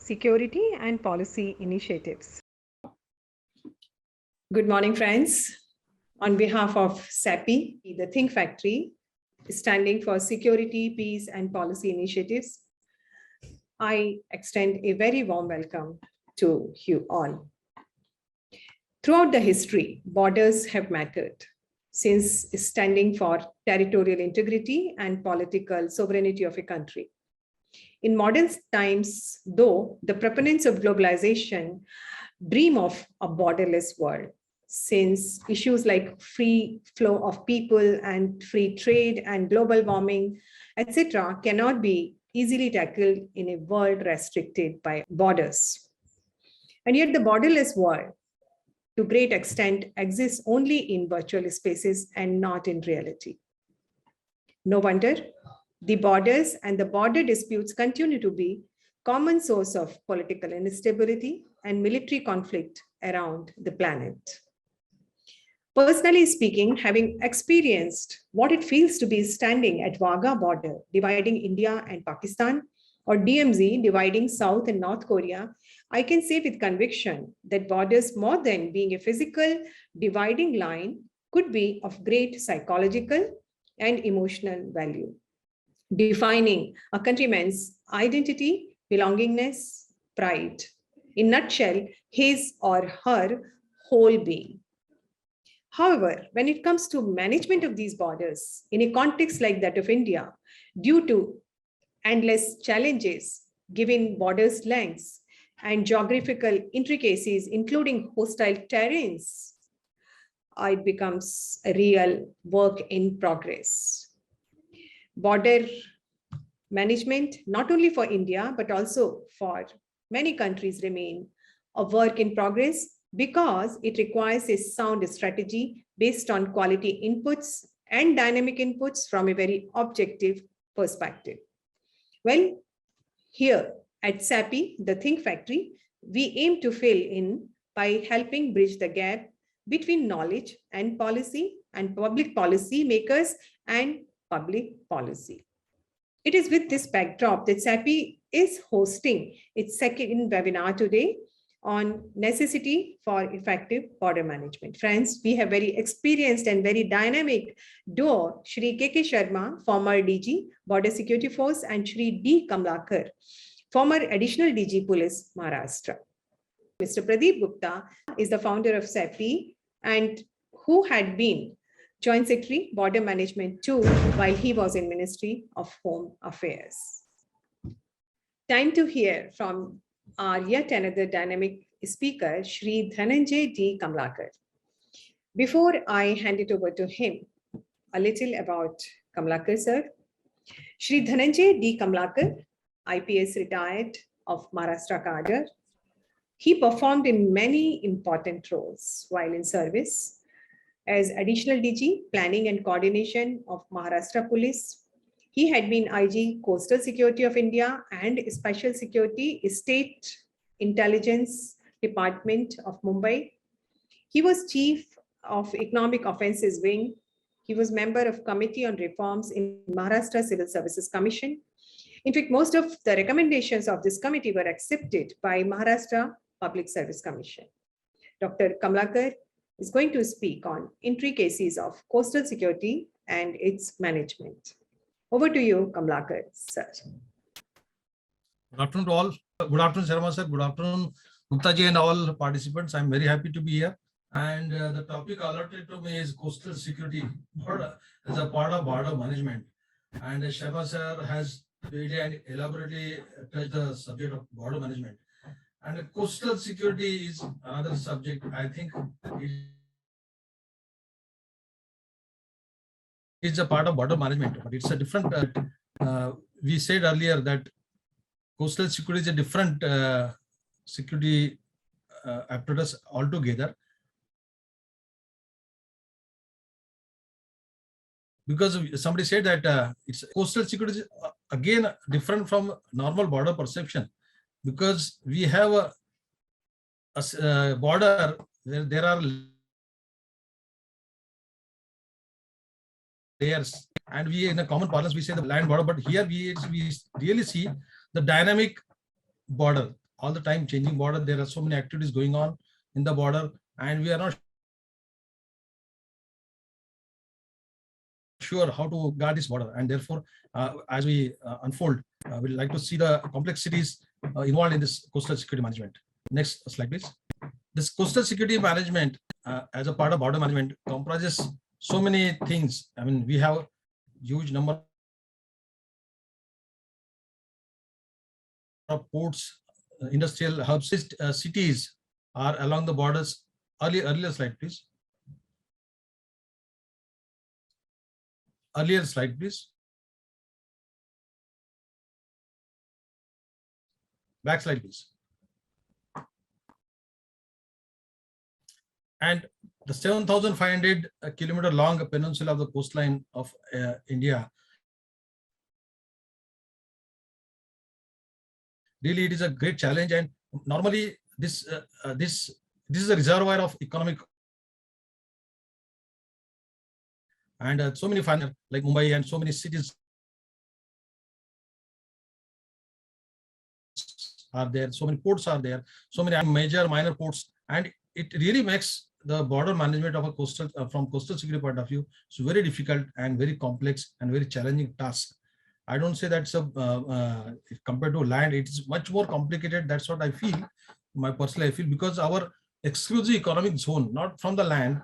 security and policy initiatives. Good morning, friends. On behalf of SAPI, the Think Factory, standing for Security, Peace and Policy Initiatives, I extend a very warm welcome to you all. Throughout the history, borders have mattered, since standing for territorial integrity and political sovereignty of a country. In modern times, though, the proponents of globalization dream of a borderless world, since issues like free flow of people and free trade and global warming, etc., cannot be easily tackled in a world restricted by borders. And yet the borderless world, to great extent, exists only in virtual spaces and not in reality. No wonder the borders and the border disputes continue to be common source of political instability and military conflict around the planet. Personally speaking, having experienced what it feels to be standing at Wagah border dividing India and Pakistan, or DMZ dividing South and North Korea, I can say with conviction that borders, more than being a physical dividing line, could be of great psychological and emotional value, defining a countryman's identity, belongingness, pride. In a nutshell, his or her whole being. However, when it comes to management of these borders in a context like that of India, due to endless challenges given borders' lengths and geographical intricacies, including hostile terrains, it becomes a real work in progress. Border management, not only for India, but also for many countries, remain a work in progress because it requires a sound strategy based on quality inputs and dynamic inputs from a very objective perspective. Well, here at SAPI, the Think Factory, we aim to fill in by helping bridge the gap between knowledge and policy and public policy makers and public policy. It is with this backdrop that SAPI is hosting its second webinar today on necessity for effective border management. Friends, we have very experienced and very dynamic duo, Shri K.K. Sharma, former DG, Border Security Force, and Shri D. Kamlakar, former Additional DG Police, Maharashtra. Mr. Pradeep Gupta is the founder of SAPI and who had been Joint Secretary, Border Management too, while he was in Ministry of Home Affairs. Time to hear from our yet another dynamic speaker, Shri Dhananjay D. Kamlakar. Before I hand it over to him, a little about Kamlakar, sir. Shri Dhananjay D. Kamlakar, IPS retired of Maharashtra cadre. He performed in many important roles while in service as Additional DG, Planning and Coordination of Maharashtra Police. He had been IG, Coastal Security of India and Special Security, State Intelligence Department of Mumbai. He was Chief of Economic Offences Wing. He was member of Committee on Reforms in Maharashtra Civil Services Commission. In fact, most of the recommendations of this committee were accepted by Maharashtra Public Service Commission. Dr. Kamlakar is going to speak on intricacies of coastal security and its management. Over to you, Kamlakar, sir. Good afternoon to all. Good afternoon, Sharma sir. Good afternoon, Gupta ji and all participants. I'm very happy to be here. And the topic allotted to me is coastal security as a part of border management. And Sharma sir has really and elaborately touched the subject of border management. And coastal security is another subject. I think it's a part of border management, but it's a different. We said earlier that coastal security is a different security apparatus altogether, because somebody said that it's coastal security is again different from normal border perception, because we have a border where there are layers, and we in a common parlance we say the land border, but here we really see the dynamic border. all the time changing border. There are so many activities going on in the border, and we are not sure how to guard this border. And therefore, as we unfold, we'd like to see the complexities involved in this coastal security management. Next slide, please. This coastal security management, as a part of border management, comprises so many things. I mean, we have huge number of ports, industrial hubs, cities are along the borders. Earlier slide, please. Earlier slide, please. Back slide, please. And the 7,500 kilometer long peninsula of the coastline of India, really it is a great challenge. And normally this is a reservoir of economic, and so many finance like Mumbai and so many cities are there, so many ports are there, so many major minor ports, and it really makes the border management of a coastal from coastal security point of view, so very difficult and very complex and very challenging task. I don't say that's a compared to land, it is much more complicated. That's what I feel, I feel, because our exclusive economic zone, not from the land,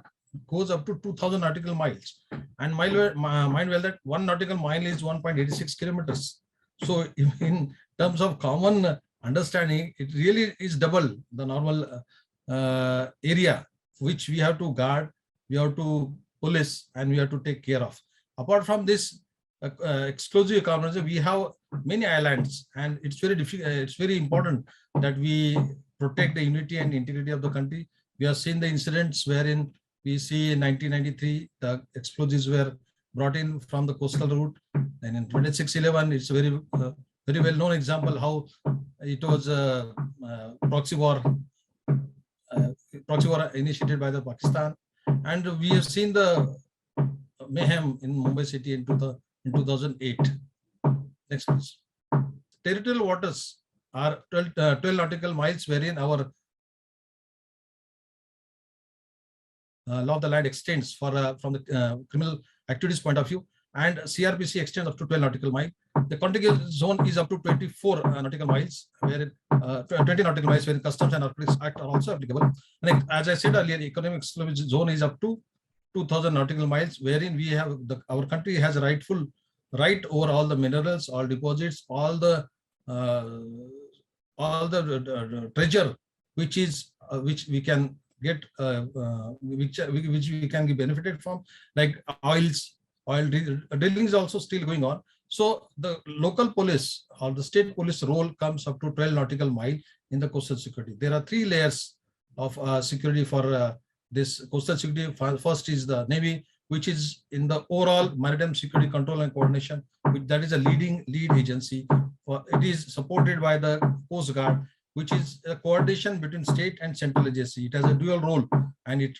goes up to 2,000 nautical miles, and mind well that 1 nautical mile is 1.86 kilometers. So in terms of common understanding, it really is double the normal area which we have to guard, we have to police, and we have to take care of. Apart from this exclusive economy, we have many islands, and it's very difficult. It's very important that we protect the unity and integrity of the country. We have seen the incidents wherein we see in 1993 the explosives were brought in from the coastal route, and in 26/11 it's a very very well known example how it was proxy war initiated by the Pakistan, and we have seen the mayhem in Mumbai city in 2008. Next, please. Territorial waters are 12 nautical miles, wherein our law of the land extends for from the criminal activities point of view, and CRPC extends up to 12 nautical miles. The contiguous zone is up to 24 nautical miles, wherein 20 nautical miles, wherein Customs and Narcotics Act are also applicable. And as I said earlier, the economic exclusive zone is up to 2,000 nautical miles, wherein we have our country has a rightful right over all the minerals, all deposits, all the treasure which we can get, which we can be benefited from, like oil drilling is also still going on. So the local police or the state police role comes up to 12 nautical mile in the coastal security. There are 3 layers of security for this coastal security. First is the Navy, which is in the overall maritime security control and coordination, that is a lead agency. It is supported by the Coast Guard, which is a coordination between state and central agency. It has a dual role, and it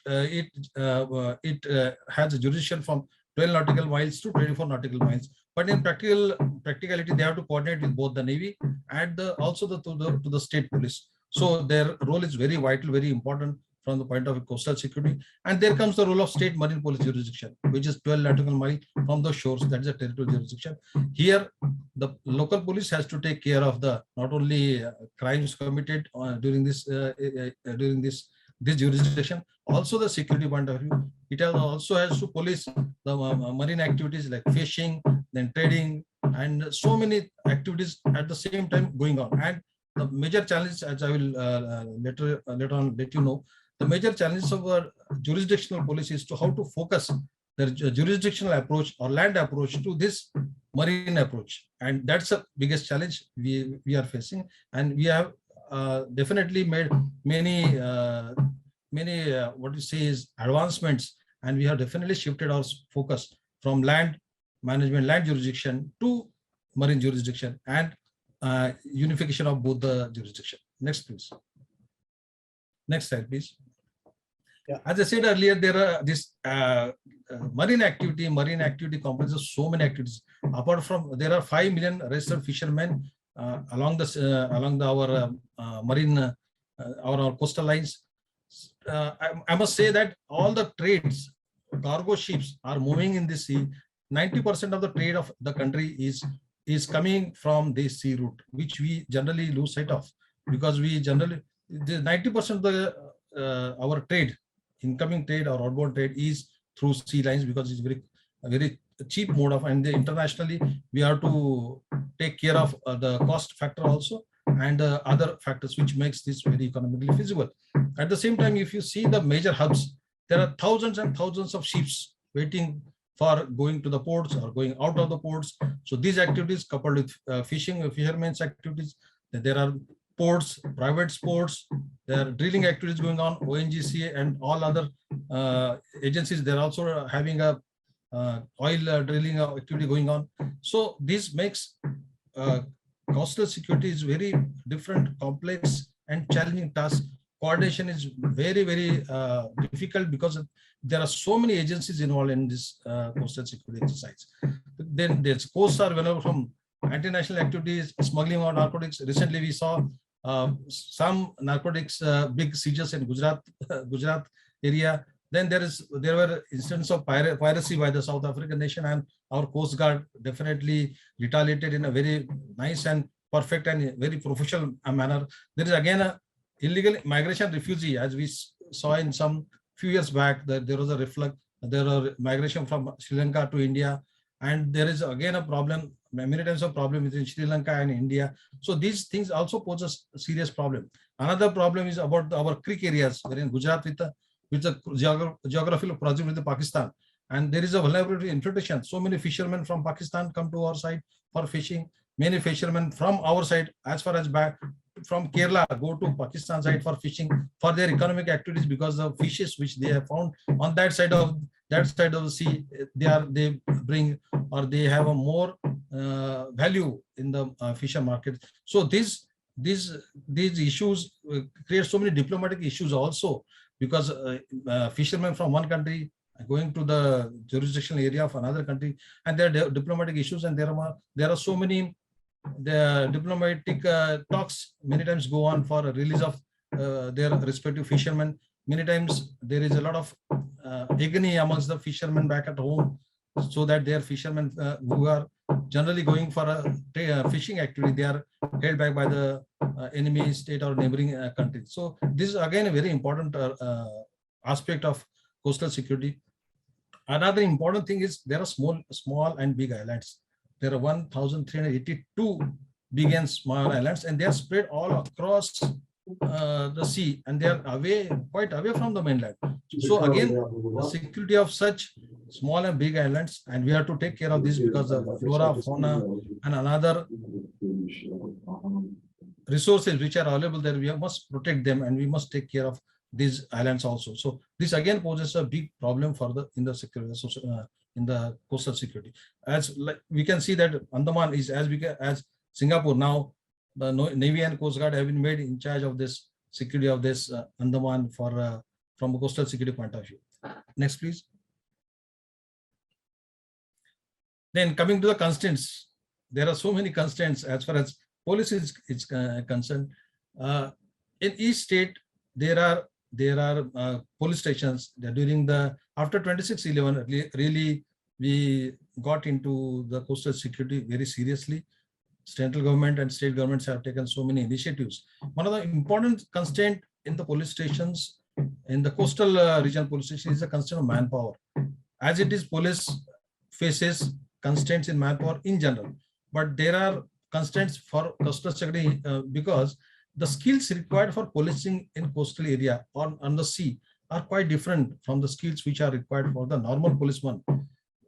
has a jurisdiction from 12 nautical miles to 24 nautical miles. But in practicality, they have to coordinate with both the Navy and also to the state police. So their role is very vital, very important from the point of coastal security. And there comes the role of state marine police jurisdiction, which is 12 nautical miles from the shores. That is a territorial jurisdiction. Here, the local police has to take care of the not only crimes committed during this jurisdiction, also the security point of view. It also has to police the marine activities like fishing, then trading, and so many activities at the same time going on. And the major challenge, as I will later on let you know, the major challenges of our jurisdictional policy is to how to focus the jurisdictional approach or land approach to this marine approach, and that's the biggest challenge we are facing. And we have definitely made many what you say is advancements, and we have definitely shifted our focus from land management, land jurisdiction to marine jurisdiction, and unification of both the jurisdiction. Next, please. Next slide, please. Yeah. As I said earlier, there are this marine activity comprises so many activities. Apart from, there are 5 million registered fishermen along our marine our coastal lines. I must say that all the trades, cargo ships are moving in the sea. 90% of the trade of the country is coming from this sea route, which we generally lose sight of, because we generally, the 90% of the our trade, incoming trade or outbound trade, is through sea lines, because it's very cheap mode of, and internationally we have to take care of the cost factor also, and other factors which makes this very economically feasible. At the same time, if you see the major hubs, there are thousands and thousands of ships waiting for going to the ports or going out of the ports. So these activities, coupled with fishing, fishermen's activities, there are ports, private ports, there are drilling activities going on, ONGC and all other agencies, they're also having a oil drilling activity going on. So this makes coastal security is very different, complex and challenging task. Coordination is very difficult, because there are so many agencies involved in this coastal security exercise. Then there's coasts are available from anti-national activities, smuggling of narcotics. Recently, we saw some narcotics big seizures in Gujarat area. Then there were instances of piracy by the South African nation, and our Coast Guard definitely retaliated in a very nice and perfect and very professional manner. There is again a illegal migration refugee, as we saw in some few years back, that there was a reflux, there are migration from Sri Lanka to India, and there is again a problem, many times a problem between Sri Lanka and India. So these things also pose a serious problem. Another problem is about our creek areas, where in Gujarat with the geographical proximity with Pakistan, and there is a vulnerability infiltration. So many fishermen from Pakistan come to our side for fishing. Many fishermen from our side, as far as back from Kerala, go to Pakistan side for fishing for their economic activities, because the fishes which they have found on that side of the sea, they bring, or they have a more value in the fisher market. So these issues create so many diplomatic issues also, because fishermen from one country going to the jurisdictional area of another country, and there are diplomatic issues, and there are so many diplomatic talks many times go on for a release of their respective fishermen. Many times there is a lot of agony amongst the fishermen back at home, so that their fishermen who are generally going for a fishing activity, they are held back by the enemy state or neighboring country. So this is again a very important aspect of coastal security. Another important thing is there are small and big islands. There are 1,382 big and small islands, and they are spread all across the sea, and they are quite away from the mainland. So again, the security of such small and big islands, and we have to take care of this, because the flora, fauna, and another resources which are available there, we must protect them, and we must take care of these islands also. So this again poses a big problem for in the coastal security. As we can see that Andaman is as big as Singapore now. The Navy and Coast Guard have been made in charge of this security of this Andaman from a coastal security point of view. Next, please. Then coming to the constraints, there are so many constraints as far as policy is concerned. In each state, there are police stations. During after 26/11, really we got into the coastal security very seriously. Central government and state governments have taken so many initiatives. One of the important constraint in the police stations, in the coastal region police station, is the constraint of manpower. As it is, police faces constraints in manpower in general, but there are constraints for coastal security because the skills required for policing in coastal area or on the sea are quite different from the skills which are required for the normal policeman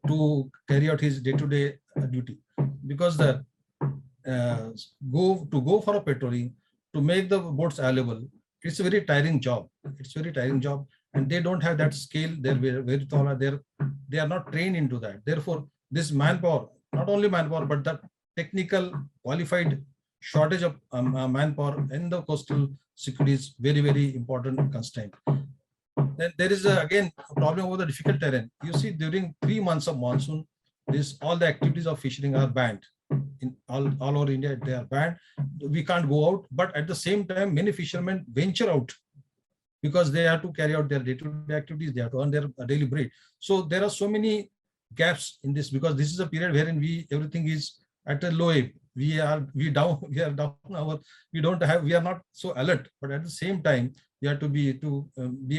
to carry out his day-to-day duty. Because the go for a patrolling, to make the boats available, it's a very tiring job. It's very tiring job, and they don't have that skill. They're very tall. They are not trained into that. Therefore, this manpower, not only manpower, but the technical qualified shortage of manpower in the coastal security is very important constraint. Then there is again a problem over the difficult terrain. You see, during 3 months of monsoon, all the activities of fishing are banned. in all over India, they are banned. We can't go out, but at the same time, many fishermen venture out because they have to carry out their day-to-day activities, they have to earn their daily bread. So there are so many gaps in this, because this is a period wherein everything is at a low ebb. We are down we are not so alert, but at the same time we have to be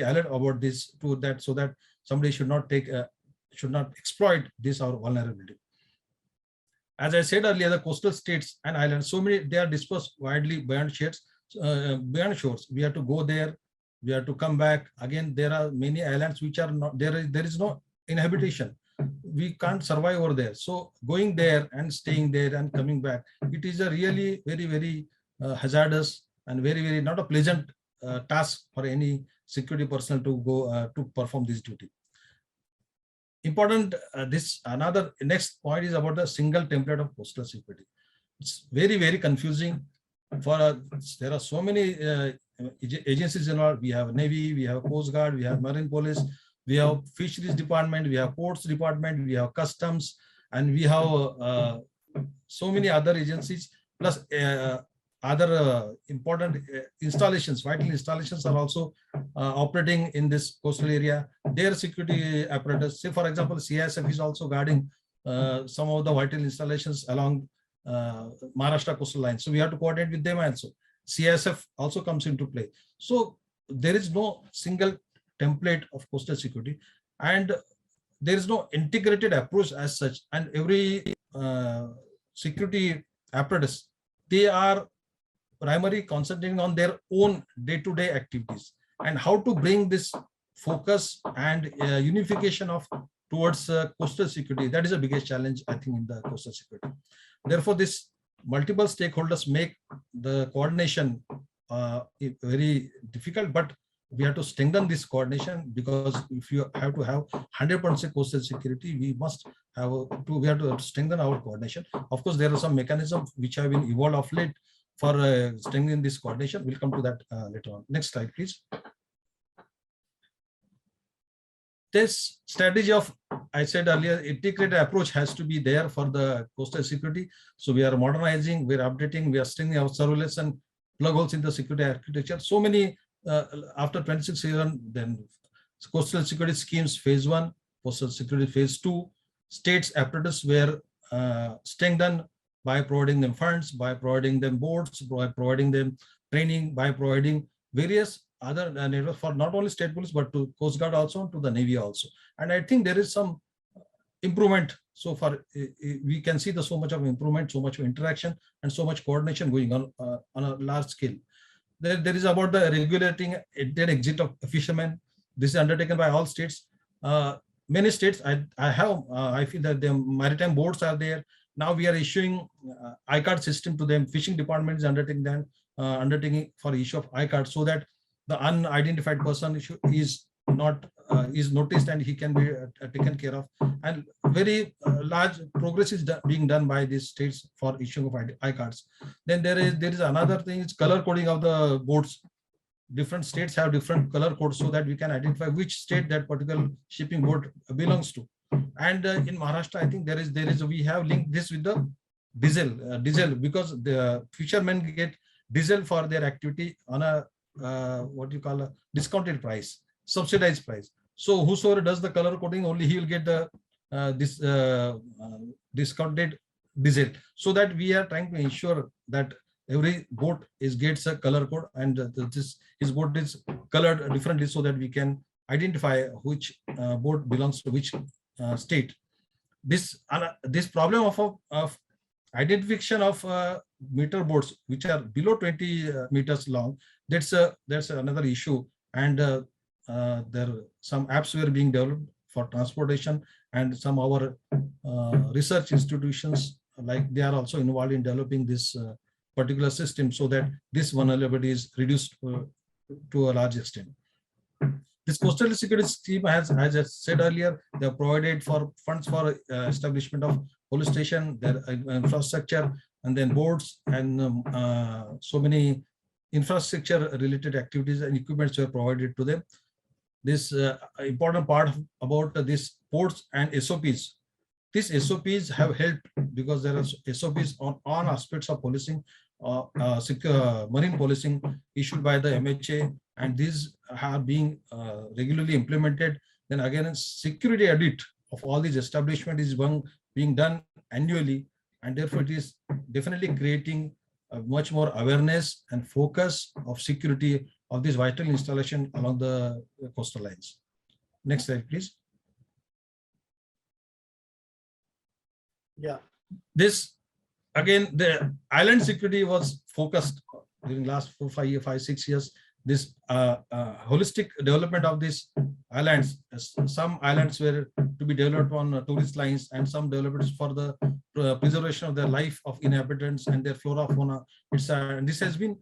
alert about this, so that somebody should not exploit this our vulnerability. As I said earlier, the coastal states and islands, so many, they are dispersed widely beyond shores. We have to go there, we have to come back again. There are many islands which are not there is no inhabitation. We can't survive over there. So going there and staying there and coming back, it is a really very, very hazardous and very, very not a pleasant task for any security personnel to go to perform this duty. Important, another next point is about the single template of coastal security. It's very, very confusing. There are so many agencies involved. We have Navy, we have Coast Guard, we have Marine Police, we have Fisheries Department, we have Ports Department, we have Customs, and we have so many other agencies, plus other important installations, vital installations are also operating in this coastal area. Their security apparatus, say for example, CISF is also guarding some of the vital installations along Maharashtra coastal line. So we have to coordinate with them also. CISF also comes into play. So there is no single template of coastal security, and there is no integrated approach as such. And every security apparatus, they are primarily concentrating on their own day-to-day activities, and how to bring this focus and unification towards coastal security. That is the biggest challenge, I think, in the coastal security. Therefore, this multiple stakeholders make the coordination very difficult, but we have to strengthen this coordination, because if you have to have 100% coastal security, we have to strengthen our coordination. Of course, there are some mechanisms which have been evolved of late for strengthening this coordination. We'll come to that later on. Next slide, please. This strategy of, I said earlier, integrated approach has to be there for the coastal security. So we are modernizing, we are updating, we are strengthening our surveillance and plug holes in the security architecture. So many, after 26 years, then coastal security schemes phase 1, coastal security phase 2, states apparatus were strengthened by providing them funds, by providing them boards, by providing them training, by providing various other networks for not only state police, but to Coast Guard also, to the Navy also. And I think there is some improvement so far. We can see so much of improvement, so much of interaction, and so much coordination going on a large scale. There is about the regulating enter and exit of fishermen. This is undertaken by all states. Many states, I feel that the maritime boards are there. Now we are issuing I-card system to them. Fishing department is undertaking for issue of I-card, so that the unidentified person is noticed and he can be taken care of. And very large progress is being done by these states for issuing of I-cards. Then there is another thing, it's color coding of the boats. Different states have different color codes, so that we can identify which state that particular shipping boat belongs to. And in Maharashtra, I think we have linked this with the diesel, because the fishermen get diesel for their activity on a what you call a discounted price, subsidized price. So whosoever does the color coding, only he will get the discounted diesel. So that we are trying to ensure that every boat gets a color code, and his boat is colored differently, so that we can identify which boat belongs to which state. This problem of identification of meter boats which are below 20 meters long, that's another issue. And there some apps were being developed for transportation, and some of our research institutions, like, they are also involved in developing this particular system, so that this vulnerability is reduced to a large extent. This coastal security scheme has, as I said earlier, they have provided for funds for establishment of police station, their infrastructure, and then boards, and so many infrastructure related activities and equipments were provided to them. This important part about these ports and SOPs. These SOPs have helped because there are SOPs on aspects of policing, marine policing issued by the MHA, and these are being regularly implemented. Then again, security audit of all these establishments is being done annually, and therefore it is definitely creating much more awareness and focus of security of this vital installation along the coastal lines. Next slide, please. Yeah, this again, the island security was focused during last 6 years. This holistic development of these islands. Some islands were to be developed on tourist lines, and some developments for the preservation of the life of inhabitants and their flora fauna. And this has been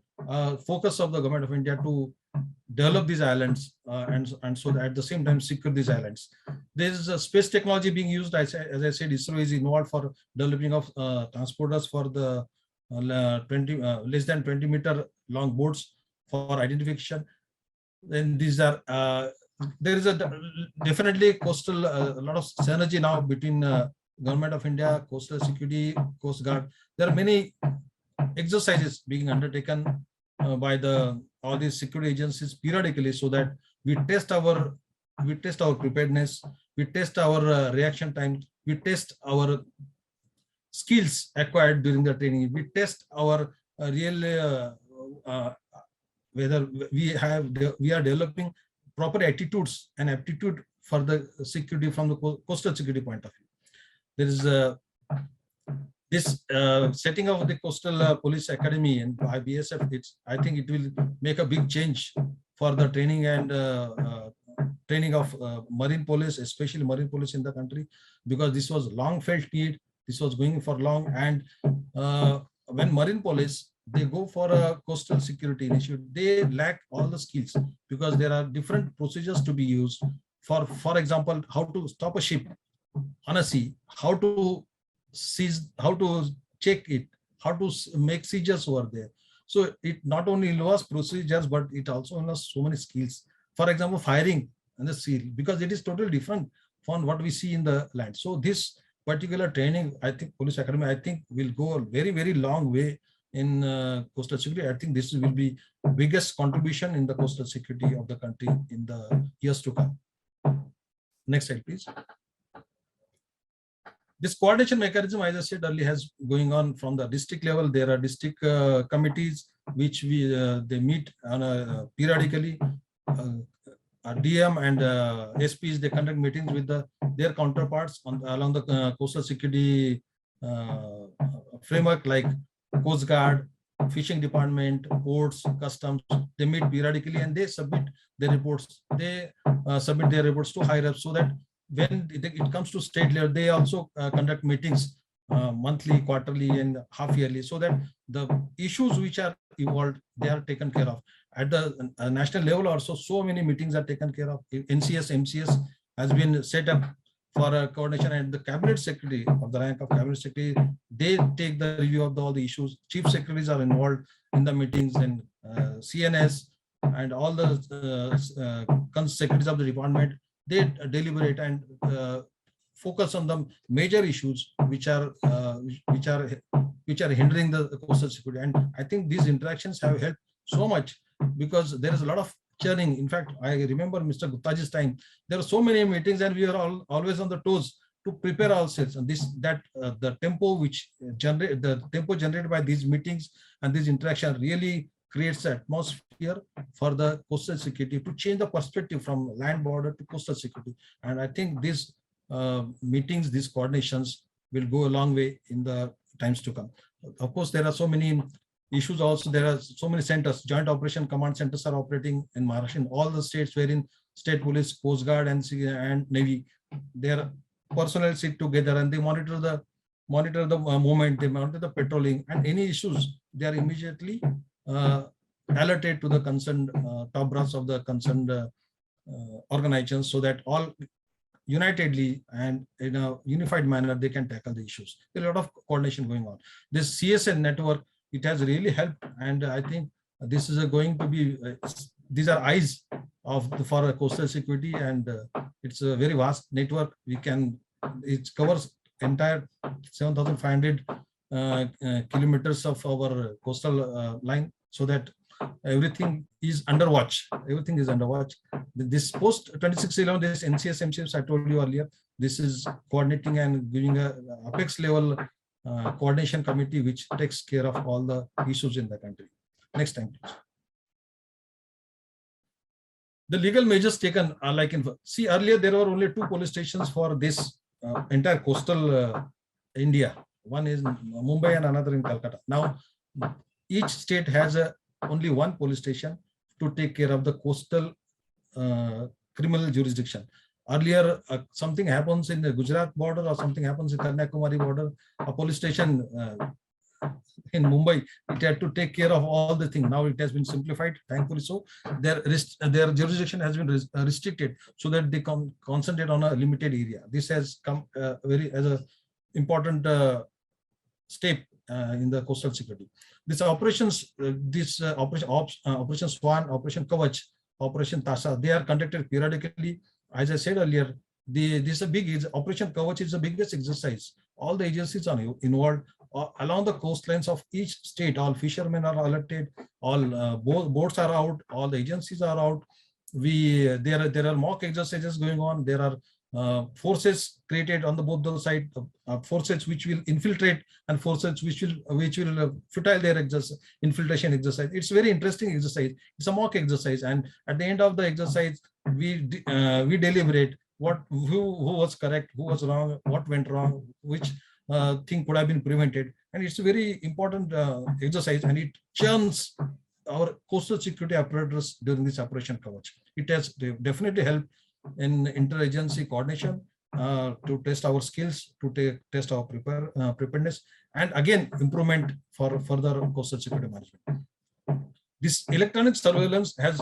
focus of the government of India to develop these islands and so that at the same time secure these islands. There is a space technology being used. As I said, ISRO is involved for developing of transporters for the less than 20-meter long boats for identification. Then these are there is a definitely coastal a lot of synergy now between government of India, coastal security, Coast Guard. There are many exercises being undertaken by all these security agencies periodically, so that we test our preparedness, we test our reaction time, we test our skills acquired during the training, we test our real whether we are developing proper attitudes and aptitude for the security from the coastal security point of view. There is this setting of the Coastal Police Academy and by BSF. I think it will make a big change for the training and training of marine police, especially marine police in the country, because this was long felt need. This was going for long, and when marine police, they go for a coastal security initiative, they lack all the skills because there are different procedures to be used. For example, how to stop a ship on a sea, how to seize, how to check it, how to make seizures over there. So it not only involves procedures, but it also involves so many skills. For example, firing and the sea, because it is totally different from what we see in the land. So this particular training, I think Police Academy, I think will go a very, very long way in coastal security. I think this will be biggest contribution in the coastal security of the country in the years to come. Next slide, please. This coordination mechanism, as I said earlier, has going on from the district level. There are district committees which they meet on periodically. DM and SPs, they conduct meetings with their counterparts along the coastal security framework, like Coast Guard, Fishing Department, ports, customs. They meet periodically and they submit their reports. They submit their reports to higher ups, so that when it comes to state level, they also conduct meetings monthly, quarterly, and half yearly, so that the issues which are evolved, they are taken care of. At the national level also, so many meetings are taken care of. NCS, MCS has been set up for coordination, and the cabinet secretary of the rank of cabinet secretary, they take the review of all the issues. Chief secretaries are involved in the meetings, and CNS and all the secretaries of the department, they deliberate and focus on the major issues which are hindering the coastal security. And I think these interactions have helped so much, because there is a lot of churning. In fact, I remember Mr. Guptaji's time, there are so many meetings, and we are always on the toes to prepare ourselves. And the tempo generated by these meetings and this interaction really creates an atmosphere for the coastal security to change the perspective from land border to coastal security. And I think these meetings, these coordinations will go a long way in the times to come. Of course, there are so many issues also. There are so many centers, joint operation command centers are operating in Maharashtra, in all the states wherein state police, Coast Guard, and Navy, their personnel sit together and they monitor the movement, they monitor the patrolling, and any issues, they are immediately alerted to the concerned top brass of the concerned organizations, so that all unitedly and in a unified manner they can tackle the issues. There is a lot of coordination going on. This CSN network, it has really helped, and I think this is going to be these are eyes for coastal security, and it's a very vast network. It covers entire 7,500 kilometers of our coastal line, so that everything is under watch. Everything is under watch. This post 2611, this NCS MCS I told you earlier, this is coordinating and giving a apex level coordination committee which takes care of all the issues in the country. Next time, please. The legal measures taken are like see, earlier there were only 2 police stations for this entire coastal India. One is Mumbai and another in Calcutta. Now each state has only 1 police station to take care of the coastal criminal jurisdiction. Earlier, something happens in the Gujarat border or something happens in Kanyakumari border, a police station in Mumbai, it had to take care of all the things. Now it has been simplified, thankfully so. Their jurisdiction has been restricted so that they concentrate on a limited area. This has come as a important step in the coastal security. These operations, Operation Swan, Operation Kavach, Operation Tasa, they are conducted periodically. As I said earlier, this is a big Operation Kavach is the biggest exercise. All the agencies are involved along the coastlines of each state. All fishermen are alerted, all boats are out, all the agencies are out. There are mock exercises going on. There are forces created on the both those sides, forces which will infiltrate and forces which will futile their infiltration exercise. It's very interesting exercise. It's a mock exercise, and at the end of the exercise, we deliberate who was correct, who was wrong, what went wrong, which thing could have been prevented. And it's a very important exercise, and it churns our coastal security apparatus during this Operation Kavach. It has definitely helped in interagency coordination to test our skills, to test our preparedness, and again improvement for further coastal security management. This electronic surveillance has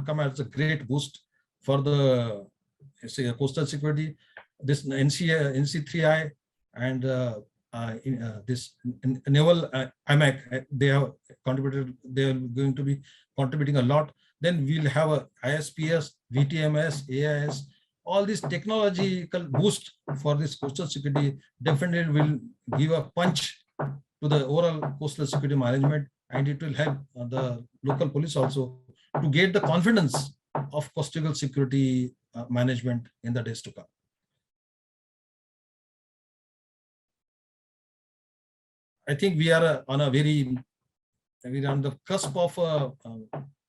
come as a great boost for the coastal security. This NC3I and this naval IMAC, they have contributed. They are going to be contributing a lot. Then we'll have a ISPS, VTMS, AIS. All this technological boost for this coastal security definitely will give a punch to the overall coastal security management, and it will help the local police also to get the confidence of coastal security management in the days to come. I think we are on the cusp of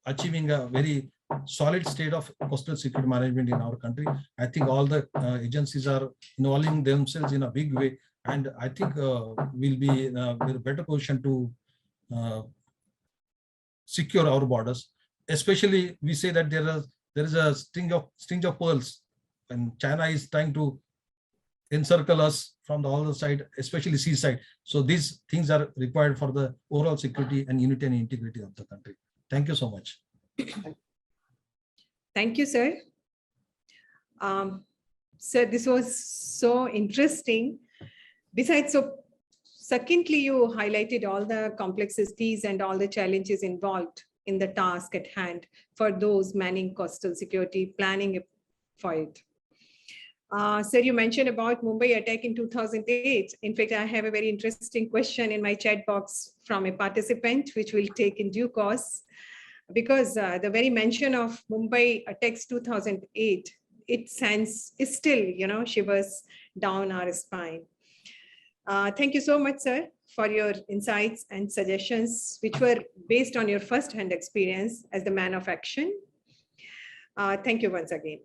achieving a very solid state of coastal security management in our country. I think all the agencies are involving themselves in a big way, and I think we'll be in a better position to secure our borders. Especially, we say that there is a string of pearls, and China is trying to encircle us from the other side, especially seaside. So these things are required for the overall security and unity and integrity of the country. Thank you so much. Thank you, sir. Sir, this was so interesting. Besides, so secondly, you highlighted all the complexities and all the challenges involved in the task at hand for those manning coastal security, planning for it. Sir, you mentioned about Mumbai attack in 2008. In fact, I have a very interesting question in my chat box from a participant, which we'll take in due course, because the very mention of Mumbai attacks 2008, it still, shivers down our spine. Thank you so much, sir, for your insights and suggestions, which were based on your first-hand experience as the man of action. Thank you once again.